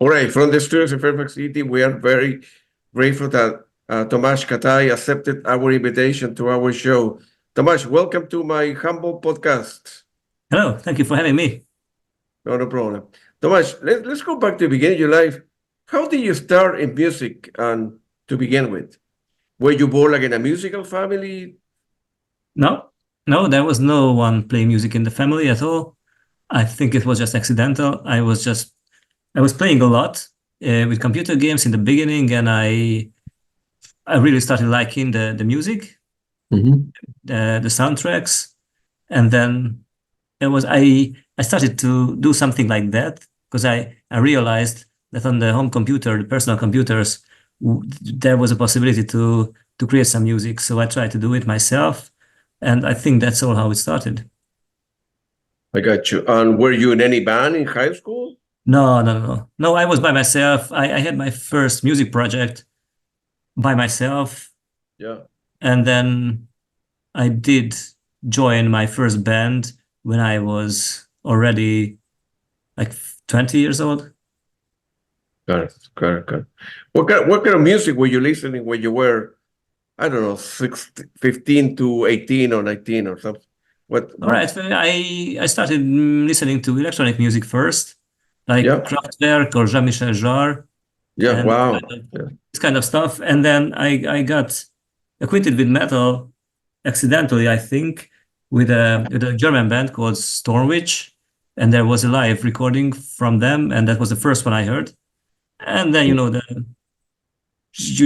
All right, from the studios in Fairfax City, we are very grateful that Tamás Kátai accepted our invitation to our show. Tamás, welcome to my humble podcast. Hello, thank you for having me. No problem. Tamás, let's go back to the beginning of your life. How did you start in music and to begin with? Were you born like in a musical family? No, there was no one playing music in the family at all. I think it was just accidental. I was playing a lot with computer games in the beginning, and I really started liking the music, the soundtracks, and then I started to do something like that because I realized that on the home computer, the personal computers, there was a possibility to create some music. So I tried to do it myself, and I think that's all how it started. I got you. And were you in any band in high school? No, I was by myself. I had my first music project by myself. Yeah. And then I did join my first band when I was already like 20 years old. Got it. What kind of music were you listening when you were, I don't know, 15 to 18 or 19 or something? All right, I started listening to electronic music first, like Kraftwerk or Jean-Michel Jarre. Yeah, wow. This kind of stuff. And then I got acquainted with metal accidentally, I think, with a German band called Stormwitch. And there was a live recording from them, and that was the first one I heard. And then, you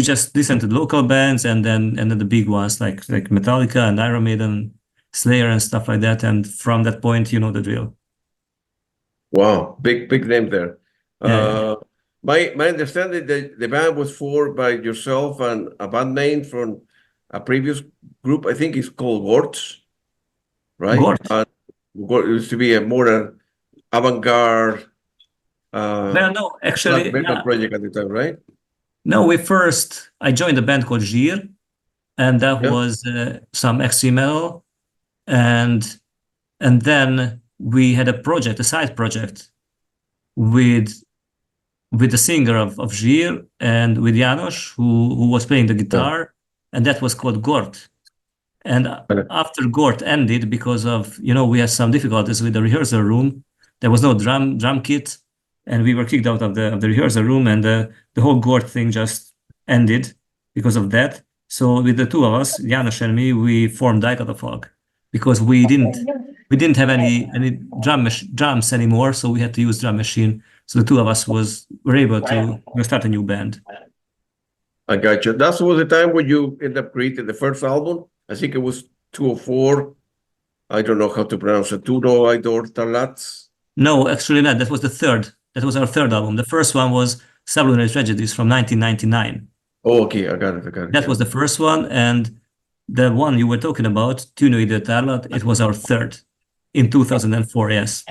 just listen to the local bands and then the big ones like Metallica and Iron Maiden, Slayer and stuff like that. And from that point, you know the drill. Wow, big name there. Yeah. My understanding that the band was formed by yourself and a bandmate from a previous group. I think it's called Gortz, right? Gort. It used to be a more avant-garde. Well, no, actually, metal project at the time, right? No, I joined a band called Gyr, and that was some extreme metal, and then we had a side project with the singer of Gyr and with János, who was playing the guitar, and that was called Gort. And after Gort ended, because of we had some difficulties with the rehearsal room, there was no drum kit, and we were kicked out of the rehearsal room, and the whole Gort thing just ended because of that. So with the two of us, János and me, we formed Thy Catafalque because we didn't have any drums anymore, so we had to use drum machine. So the two of us were able to start a new band. I got you. That was the time when you ended up creating the first album. I think it was 204. I don't know how to pronounce it. Tudo Idor Talats. No, actually not. That was the third. That was our third album. The first one was Sublunary Tragedies from 1999. Oh, okay. I got it. That was the first one. And the one you were talking about, Tudo Idor Talat, it was our third in 2004, yes.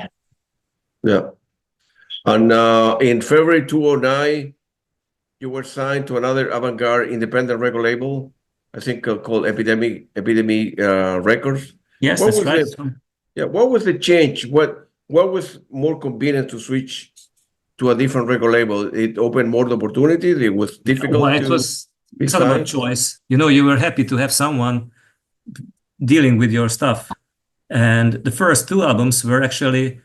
Yeah. And in February 2009, you were signed to another avant-garde independent record label, I think called Epidemic Records. Yes, that's right. What was the change? What was more convenient to switch to a different record label? It opened more opportunities. It was difficult. It's not about choice. You were happy to have someone dealing with your stuff. And the first two albums were actually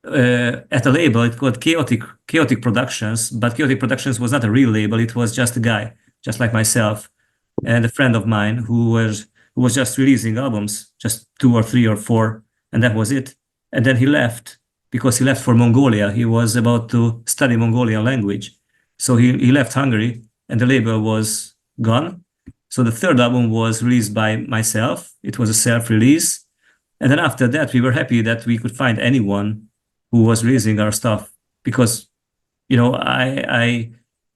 at a label. It called Chaotic Productions, but Chaotic Productions was not a real label. It was just a guy, just like myself, and a friend of mine who was just releasing albums, just 2 or 3 or 4, and that was it. And then he left because he left for Mongolia. He was about to study Mongolian language. So he left Hungary and the label was gone. So the third album was released by myself. It was a self-release. And then after that, we were happy that we could find anyone who was releasing our stuff because, I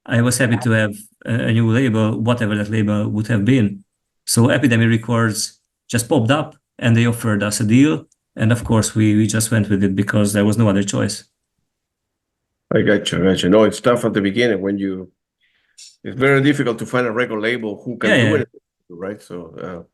was happy to have a new label, whatever that label would have been. So Epidemic Records just popped up and they offered us a deal. And of course, we just went with it because there was no other choice. I got you. No, it's tough at the beginning it's very difficult to find a record label who can do it, right? So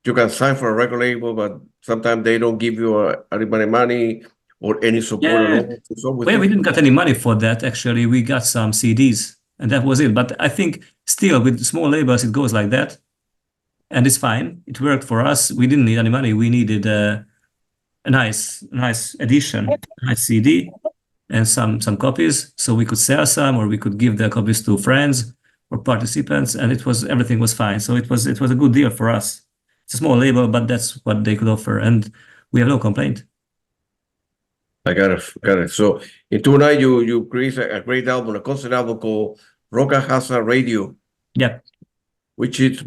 you can sign for a record label, but sometimes they don't give you any money, or any support at all? So Well, we didn't get any money for that, actually. We got some CDs, and that was it. But I think still with small labels, it goes like that. And it's fine. It worked for us. We didn't need any money. We needed a nice edition, a nice CD, and some copies, so we could sell some, or we could give the copies to friends or participants, and everything was fine. So it was a good deal for us. It's a small label, but that's what they could offer, and we have no complaint. I got it. So in 2009, you created a great album, a concert album called Róka Hasa Rádió. Yeah. Which is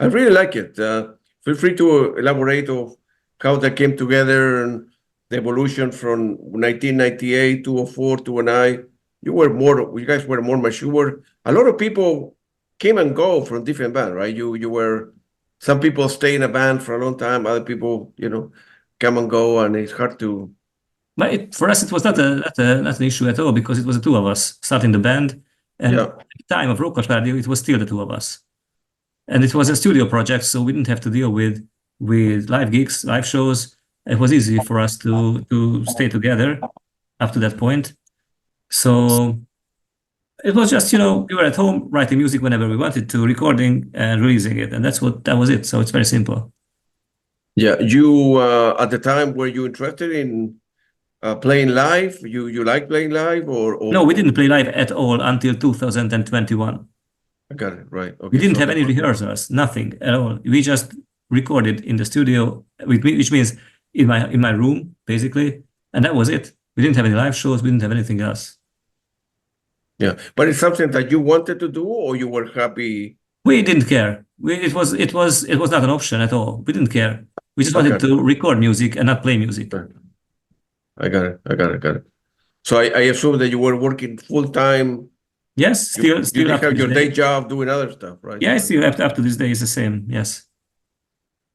I really like it. Feel free to elaborate of how that came together and the evolution from 1998, 2004, 2009. You guys were more mature. A lot of people came and go from different bands, right? Some people stay in a band for a long time. Other people, come and go, and it's hard to. But for us, it was not an issue at all, because it was the two of us starting the band. And at the time of Róka Hasa Rádió, it was still the two of us. And it was a studio project, so we didn't have to deal with live gigs, live shows. It was easy for us to stay together up to that point. So it was just, we were at home writing music whenever we wanted to, recording and releasing it. And that was it. So it's very simple. Yeah. You, at the time, were you interested in playing live? You like playing live or? No, we didn't play live at all until 2021. I got it, right. Okay. We didn't have any rehearsals, nothing at all. We just recorded in the studio, which means in my room, basically, and that was it. We didn't have any live shows. We didn't have anything else. Yeah, but it's something that you wanted to do, or you were happy? We didn't care. It was not an option at all. We didn't care. We just wanted to record music and not play music. I got it. So I assume that you were working full time. Yes, still you have your day job doing other stuff, right? Yeah, still up to this day is the same. Yes.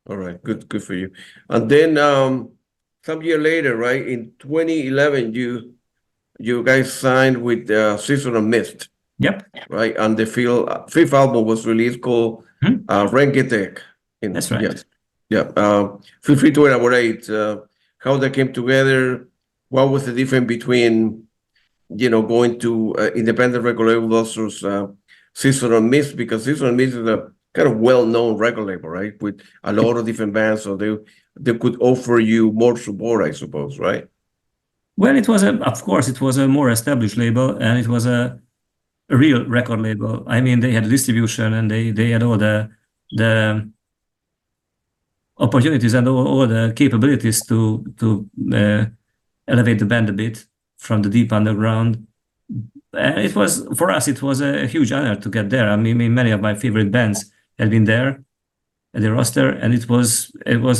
All right, good for you. And then some year later, right, in 2011, you guys signed with Season of Mist. Yep. Right, and the fifth album was released called Yönnek. That's right. Yeah. Feel free to elaborate how that came together. What was the difference between going to independent record label versus Season of Mist? Because Season of Mist is a kind of well-known record label, right, with a lot of different bands, so they could offer you more support, I suppose, right? Well, of course, it was a more established label, and it was a real record label. I mean, they had distribution, and they had all the opportunities and all the capabilities to elevate the band a bit from the deep underground. And for us, it was a huge honor to get there. I mean, many of my favorite bands had been there at the roster, and it was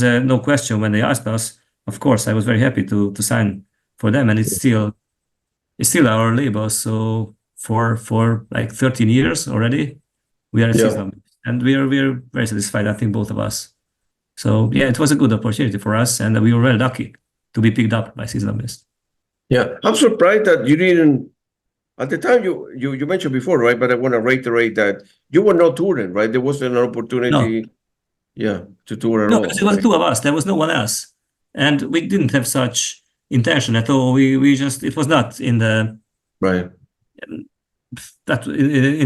no question when they asked us. Of course, I was very happy to sign for them, and it's still our label. So for like 13 years already, we are at Season, and we are very satisfied, I think, both of us. So yeah, it was a good opportunity for us, and we were very lucky to be picked up by Season of Mist. Yeah, I'm surprised that you didn't. At the time, you mentioned before, right? But I want to reiterate that you were not touring, right? There wasn't an opportunity, to tour at all. No, because it was two of us. There was no one else, and we didn't have such intention at all. We just, it was not in the in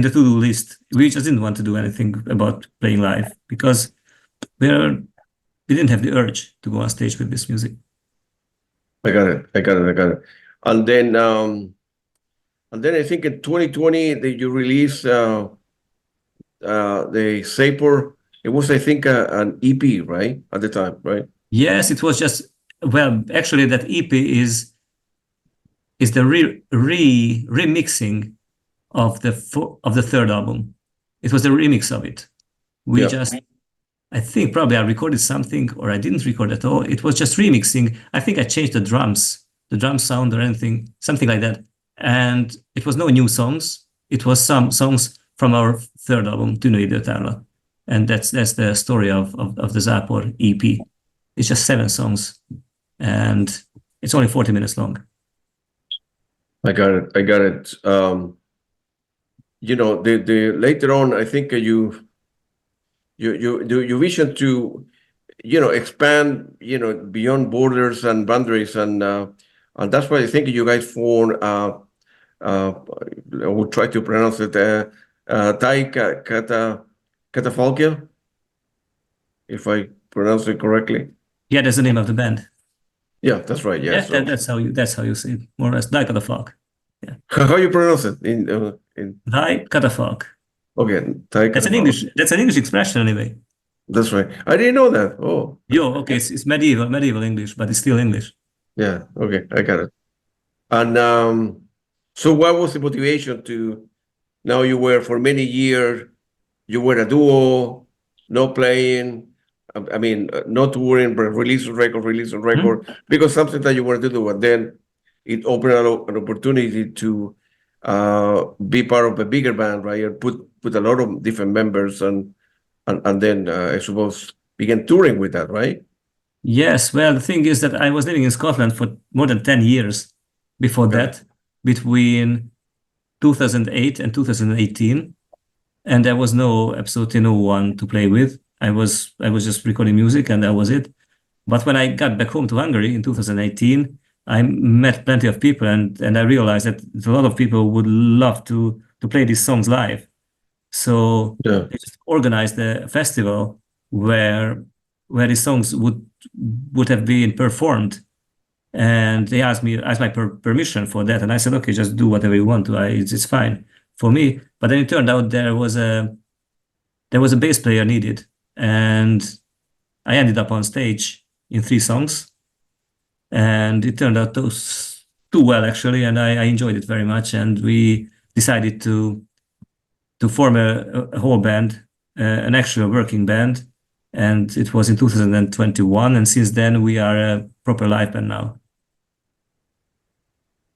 the to-do list. We just didn't want to do anything about playing live because we didn't have the urge to go on stage with this music. I got it. And then I think in 2020 that you released the Sapor. It was, I think, an EP, right, at the time, right? Yes, it was just, well, actually that EP is the remixing of the third album. It was a remix of it. I think probably I recorded something, or I didn't record at all. It was just remixing. I think I changed the drum sound or something like that. And it was no new songs. It was some songs from our third album, Gyönyöru. And that's the story of the Sapor EP. It's just 7 songs, and it's only 40 minutes long. I got it. The later on, I think you vision to expand, beyond borders and boundaries, and that's why I think you guys formed. I will try to pronounce it. Thy Catafalque, if I pronounce it correctly. Yeah, that's the name of the band. Yeah, that's right. Yeah, Yeah, that's how you say it, more or less. Thy Catafalque. Yeah. How you pronounce it in Thy Catafalque. Okay, Thy Catafalque. That's an English expression anyway. That's right. I didn't know that. Oh. Okay, it's medieval English, but it's still English. Yeah. Okay, I got it. And so, what was the motivation to? Now you were for many years. You were a duo, no playing. I mean, not touring, but release a record, because something that you wanted to do, and then it opened an opportunity to be part of a bigger band, right? And put a lot of different members, and then I suppose began touring with that, right? Yes. Well, the thing is that I was living in Scotland for more than 10 years before that, between 2008 and 2018, and there was absolutely no one to play with. I was just recording music, and that was it. But when I got back home to Hungary in 2018, I met plenty of people, and I realized that a lot of people would love to play these songs live. So they just organized a festival where these songs would have been performed, and they asked my permission for that, and I said, okay, just do whatever you want to. It's fine for me. But then it turned out there was a bass player needed, and I ended up on stage in 3 songs, and it turned out those too well, actually, and I enjoyed it very much, and we decided to form a whole band, an actual working band, and it was in 2021, and since then we are a proper live band now.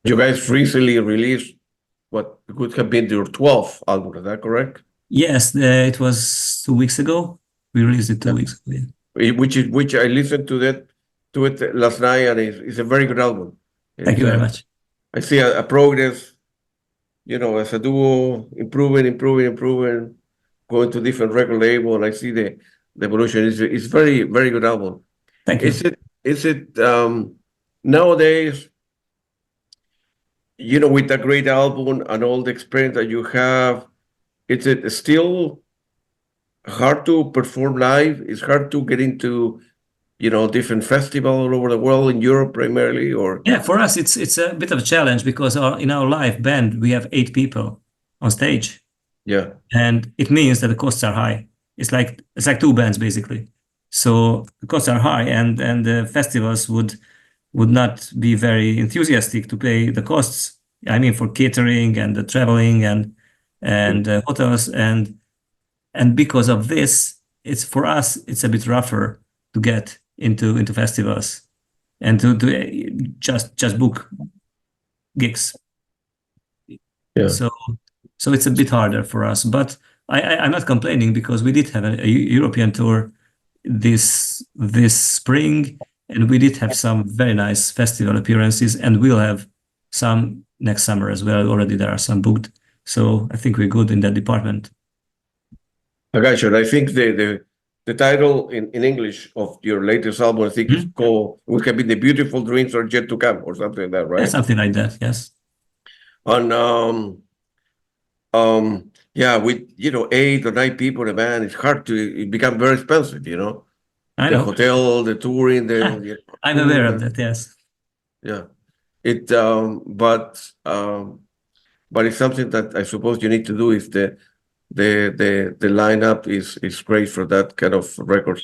You guys recently released what could have been your 12th album, is that correct? Yes, it was 2 weeks ago. We released it 2 weeks ago. Yeah. Which I listened to it last night, and it's a very good album. Thank you very much. I see a progress, as a duo, improving, going to different record label, and I see the evolution. It's very, very good album. Thank you. Is it nowadays, with a great album and all the experience that you have, is it still hard to perform live? It's hard to get into, different festivals all over the world, in Europe primarily, or? Yeah, for us, it's a bit of a challenge because in our live band, we have 8 people on stage. Yeah. And it means that the costs are high. It's like 2 bands, basically. So the costs are high, and the festivals would not be very enthusiastic to pay the costs. I mean, for catering and the traveling and hotels, and because of this, it's for us, it's a bit rougher to get into festivals and to just book gigs. Yeah. So it's a bit harder for us, but I'm not complaining, because we did have a European tour this spring, and we did have some very nice festival appearances, and we'll have some next summer as well. Already there are some booked, so I think we're good in that department. I got you. I think the title in English of your latest album, I think, is called "What Have Been the Beautiful Dreams Are Yet to Come," or something like that, right? Yeah, something like that. Yes. And yeah, with 8 or 9 people in a band, it's hard it become very expensive, I know. The hotel, the touring, I'm aware of that. Yes. Yeah, but it's something that I suppose you need to do if the lineup is great for that kind of records.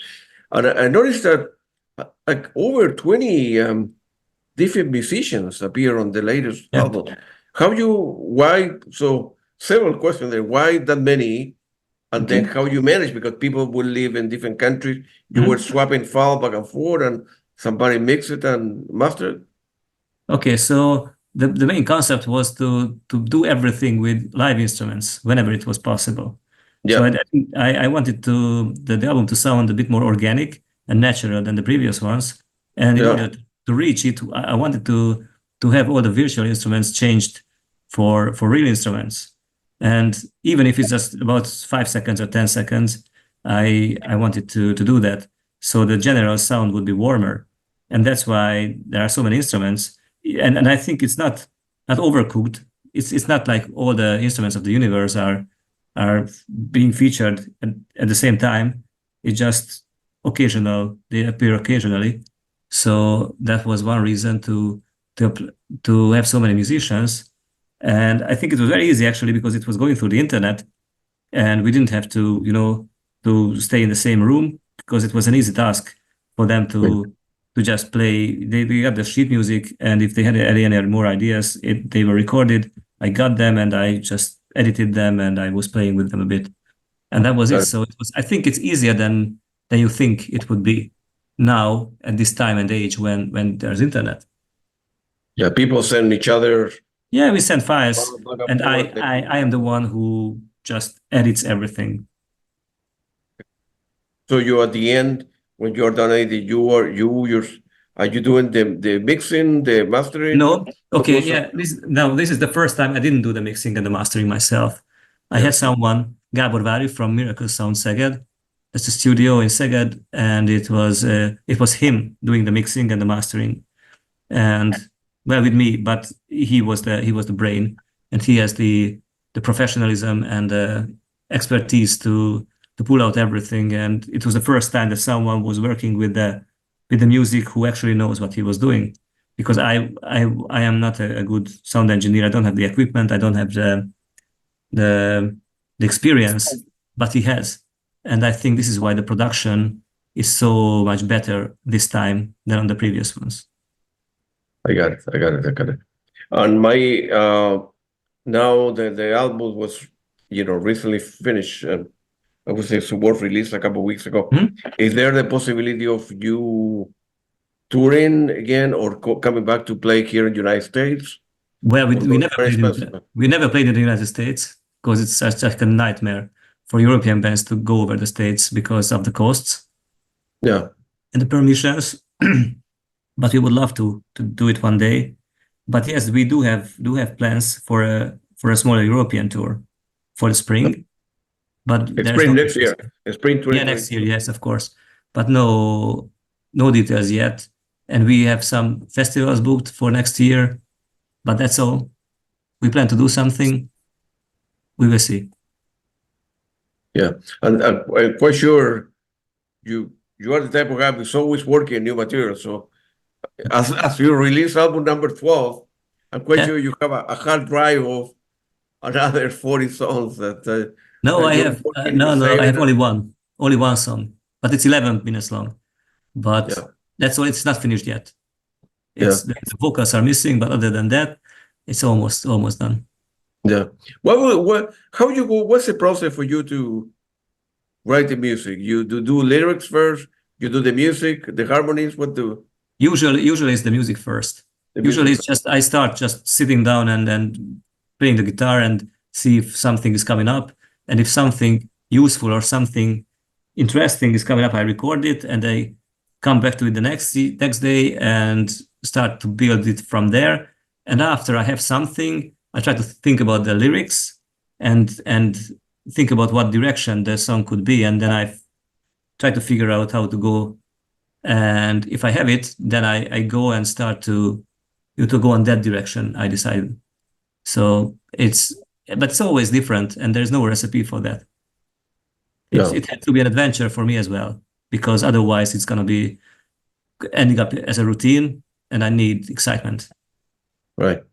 And I noticed that like over 20 different musicians appear on the latest album. Why? So several questions there. Why that many? And then how you manage, because people will live in different countries. You were swapping file back and forth, and somebody mix it and master it. Okay, so the main concept was to do everything with live instruments whenever it was possible. Yeah. So I wanted the album to sound a bit more organic and natural than the previous ones. And in order to reach it, I wanted to have all the virtual instruments changed for real instruments. And even if it's just about 5 seconds or 10 seconds, I wanted to do that. so the general sound would be warmer, and that's why there are so many instruments. And I think it's not overcooked. It's not like all the instruments of the universe are being featured at the same time. It's just occasional. They appear occasionally. So that was one reason to have so many musicians. And I think it was very easy actually because it was going through the internet, and we didn't have to, to stay in the same room, because it was an easy task for them to just play. They got the sheet music, and if they had any more ideas, they were recorded. I got them and I just edited them, and I was playing with them a bit, and that was it. So it was. I think it's easier than you think it would be now at this time and age when there's internet. Yeah, people send each other. Yeah, we send files, and I am the one who just edits everything. So you at the end, when you're done editing, are you doing the mixing, the mastering? No. Okay. Yeah. This is the first time I didn't do the mixing and the mastering myself. I had someone, Gábor Vári from Miracle Sound Szeged. That's a studio in Szeged, and it was him doing the mixing and the mastering, and well, with me, but he was the brain, and he has the professionalism and the expertise to pull out everything. And it was the first time that someone was working with the music who actually knows what he was doing, because I am not a good sound engineer. I don't have the equipment. I don't have the experience, but he has. And I think this is why the production is so much better this time than on the previous ones. I got it. On my now the album was recently finished. I would say it was released a couple of weeks ago. Mm-hmm. Is there the possibility of you touring again or coming back to play here in the United States? Well, we never played in the United States because it's such like a nightmare for European bands to go over the States because of the costs. Yeah. And the permissions. But we would love to do it one day. But yes, we do have plans for a smaller European tour for the spring. But it's spring next year. It's spring 2020. Yeah, next year, yes, of course. But no details yet. And we have some festivals booked for next year. But that's all. We plan to do something. We will see. Yeah, and I'm quite sure you are the type of guy who's always working new material. So as you release album number 12, I'm quite sure you have a hard drive of another 40 songs that. No, I have I have only one song, but it's 11 minutes long. But that's all. It's not finished yet. The vocals are missing, but other than that, it's almost done. Yeah. How you go? What's the process for you to write the music? You do lyrics first. You do the music, the harmonies. What do? Usually it's the music first. It's just I start just sitting down and playing the guitar and see if something is coming up, and if something useful or something interesting is coming up, I record it and I come back to it the next day and start to build it from there. And after I have something, I try to think about the lyrics and think about what direction the song could be, and then I try to figure out how to go. And if I have it, then I go and start to go in that direction I decided. So but it's always different, and there's no recipe for that. It had to be an adventure for me as well, because otherwise it's going to be ending up as a routine, and I need excitement. Right.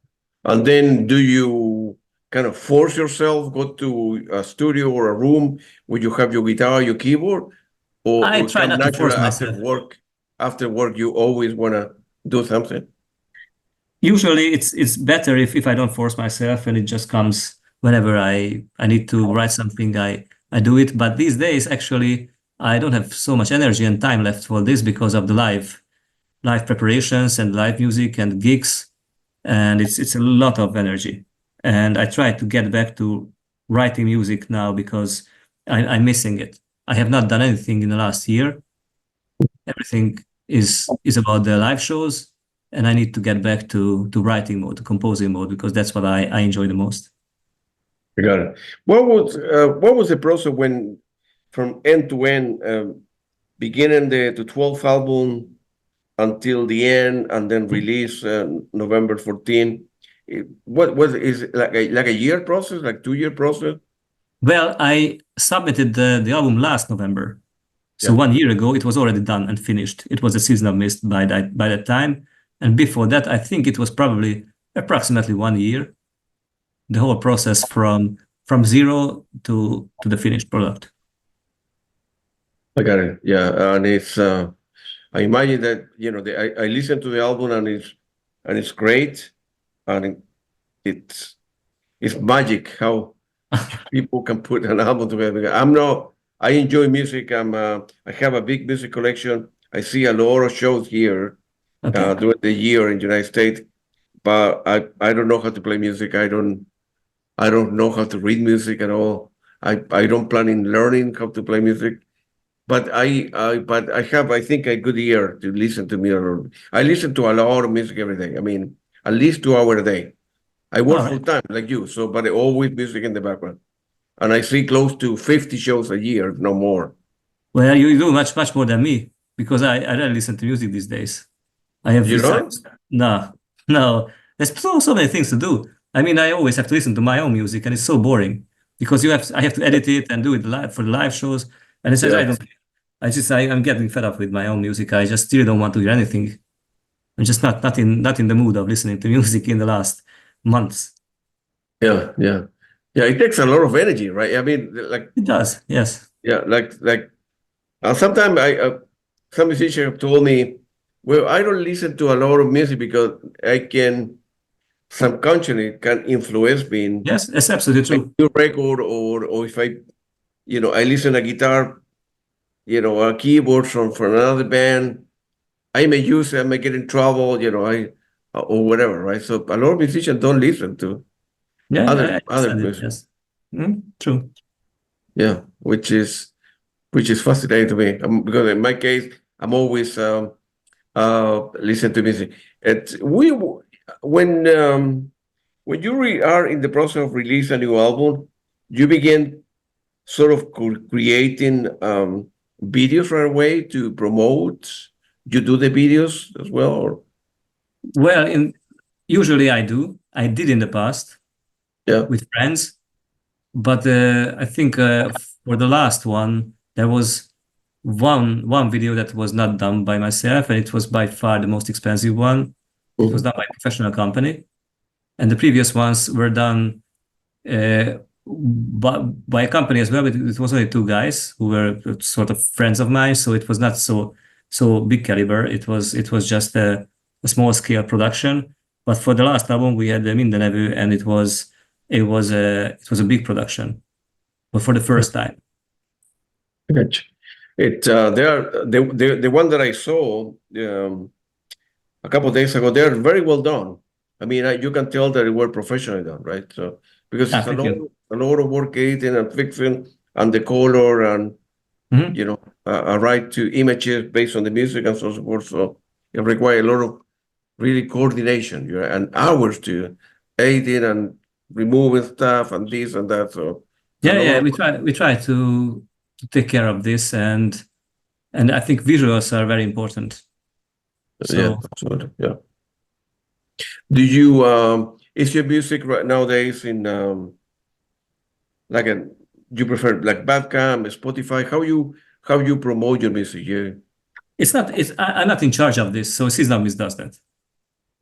And then do you kind of force yourself, go to a studio or a room where you have your guitar, your keyboard? Or I try not to force myself. After work, you always want to do something? Usually it's better if I don't force myself and it just comes whenever I need to write something, I do it. But these days, actually, I don't have so much energy and time left for this because of the live preparations and live music and gigs. And it's a lot of energy. And I try to get back to writing music now because I'm missing it. I have not done anything in the last year. Everything is about the live shows, and I need to get back to writing mode, to composing mode, because that's what I enjoy the most. I got it. What was the process when, from end to end, beginning the 12th album until the end, and then release November 14. What is it, like a year process, like 2 year process? Well, I submitted the album last November. So Yeah. 1 year ago, it was already done and finished. It was a Season of Mist by that time. And before that, I think it was probably approximately 1 year. The whole process from zero to the finished product. I got it. Yeah, and it's I imagine that I listened to the album and it's great, and it's magic how people can put an album together. I enjoy music. I have a big music collection. I see a lot of shows here during the year in the United States, but I don't know how to play music. I don't know how to read music at all. I don't plan in learning how to play music. But I have, I think, a good ear to listen to music. I listen to a lot of music every day. I mean, at least 2 hours a day. I work full time like you, but always music in the background. And I see close to 50 shows a year, no more. Well, you do much more than me, because I rarely listen to music these days. I have No. There's so many things to do. I mean, I always have to listen to my own music, and it's so boring because I have to edit it and do it live for the live shows. And it says I'm getting fed up with my own music. I just still don't want to hear anything. I'm just not in the mood of listening to music in the last months. Yeah. It takes a lot of energy, right? I mean, like it does. Yes. Yeah, like sometimes some musicians have told me, well, I don't listen to a lot of music because subconsciously can influence me. Yes, that's absolutely true. New record, or if I listen to a guitar, a keyboard from another band, I may use it, I may get in trouble, or whatever, right? So a lot of musicians don't listen to other music. Yes. True. Yeah, which is fascinating to me, because in my case, I'm always listen to music. When you are in the process of releasing a new album, you begin sort of creating videos right away to promote. You do the videos as well, or? Well, usually I do. I did in the past, with friends, but I think for the last one there was one video that was not done by myself, and it was by far the most expensive one. It was done by a professional company, and the previous ones were done by a company as well. But it was only two guys who were sort of friends of mine, so it was not so big caliber. It was just a small scale production. But for the last album, we had the Mindenevo, and it was a big production, but for the first time. Gotcha. The one that I saw a couple of days ago, they're very well done. I mean, you can tell that they were professionally done, right? So because it's a lot of work editing and fixing and the color and a right to images based on the music and so forth. So it requires a lot of really coordination, and hours to editing and removing stuff and this and that. So we try to take care of this, and I think visuals are very important. So, absolutely. Yeah. Do you is your music right nowadays in you prefer like Bandcamp, Spotify? How you promote your music? I'm not in charge of this, so Season of Mist does that,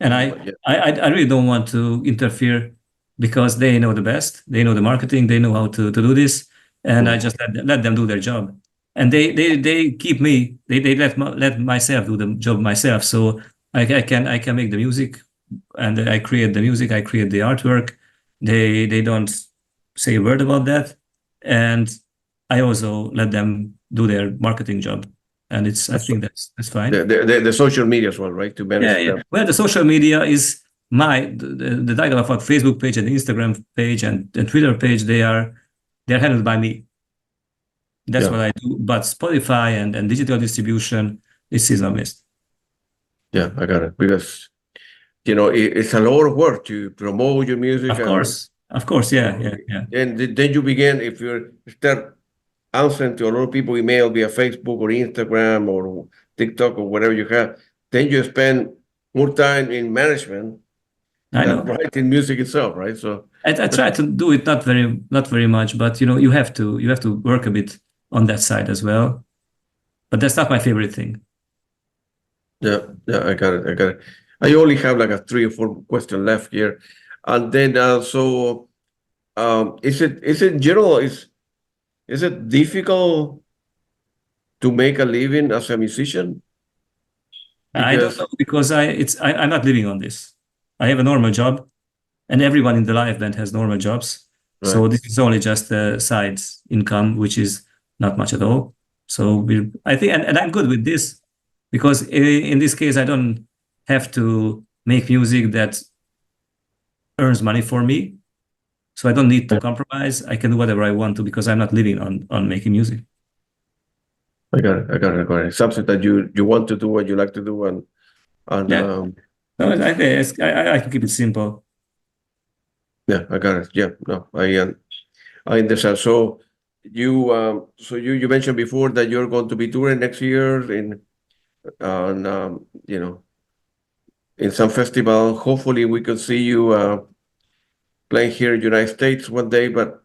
and I really don't want to interfere, because they know the best. They know the marketing. They know how to do this, and I just let them do their job. And they keep me. They let myself do the job myself. So I can make the music, and I create the music. I create the artwork. They don't say a word about that, and I also let them do their marketing job. And I think that's fine. The social media as well, right? To manage them. Well, the social media is the Thy Catafalque Facebook page and Instagram page and Twitter page. They're handled by me. That's what I do. But Spotify and digital distribution is Season of Mist. Yeah, I got it. Because it's a lot of work to promote your music. Of course, yeah. And then you begin, if you start answering to a lot of people email via Facebook or Instagram or TikTok or whatever you have, then you spend more time in management than writing music itself, right? So I try to do it not very much, but you have to work a bit on that side as well. But that's not my favorite thing. Yeah, I got it. I only have like a 3 or 4 question left here, and then is it in general is it difficult to make a living as a musician? I don't know, because I'm not living on this. I have a normal job, and everyone in the live band has normal jobs. Right. So this is only just a side income, which is not much at all. So I think, and I'm good with this, because in this case, I don't have to make music that earns money for me. So I don't need to compromise. I can do whatever I want to, because I'm not living on making music. I got it. Something that you want to do, what you like to do, and yeah. I can keep it simple. Yeah, I got it. Yeah, no, I understand. So you mentioned before that you're going to be touring next year in some festival. Hopefully, we can see you playing here in the United States one day. But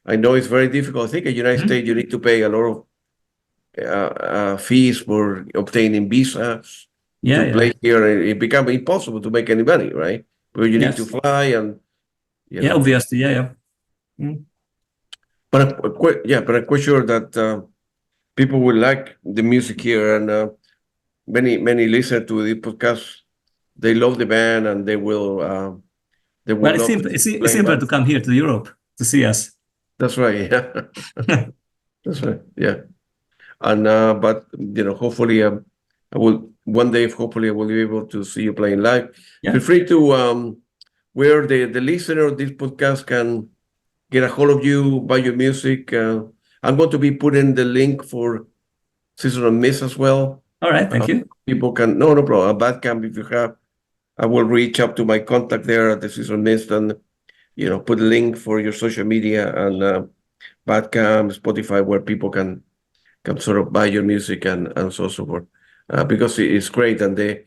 I know it's very difficult. I think in the United States you need to pay a lot of fees for obtaining visas to play here, and it becomes impossible to make any money, right? Because you need to fly and obviously, But I'm quite sure that people will like the music here, and many listen to the podcast. They love the band, and they will. Well, it's simpler to come here to Europe to see us. That's right. Yeah, that's right. Yeah, and but hopefully, I will one day. Hopefully, I will be able to see you playing live. Yeah. Feel free to where the listener of this podcast can get a hold of you, buy your music. I'm going to be putting the link for Season of Mist as well. All right, thank you. People can no problem. A Bandcamp, if you have, I will reach out to my contact there at the Season of Mist and put a link for your social media and Bandcamp, Spotify, where people can sort of buy your music and so forth. Because it's great, and the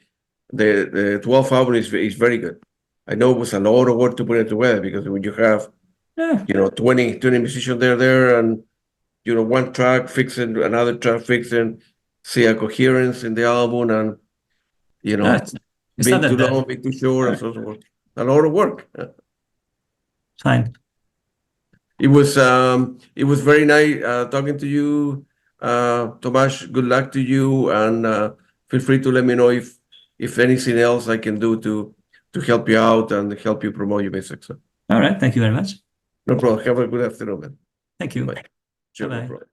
12th album is very good. I know it was a lot of work to put it together, because when you have 20 musicians there, and one track fixing, another track fixing, see a coherence in the album, and being too long, being too short, and so forth. A lot of work. Fine. It was very nice talking to you, Tamás. Good luck to you, and feel free to let me know if anything else I can do to help you out and help you promote your music. So. All right. Thank you very much. No problem. Have a good afternoon, man. Thank you. Bye. Sure, no problem.